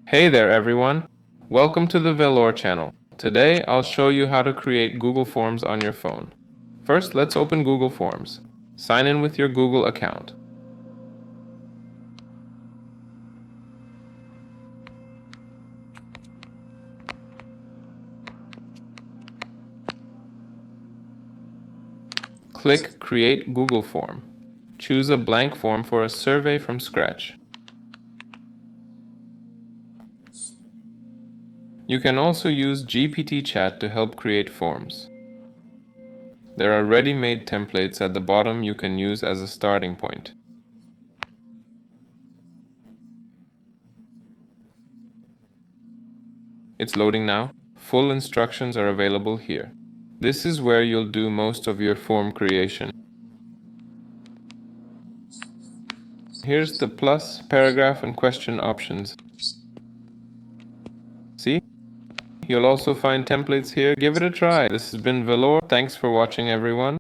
Hey there everyone! Welcome to the Velour channel. Today I'll show you how to create Google Forms on your phone. First, let's open Google Forms. Sign in with your Google account. Click Create Google Form. Choose a blank form for a survey from scratch. You can also use GPT Chat to help create forms. There are ready-made templates at the bottom you can use as a starting point. It's loading now. Full instructions are available here. This is where you'll do most of your form creation. Here's the plus, paragraph, and question options. See? You'll also find templates here. Give it a try. This has been Velour. Thanks for watching, everyone.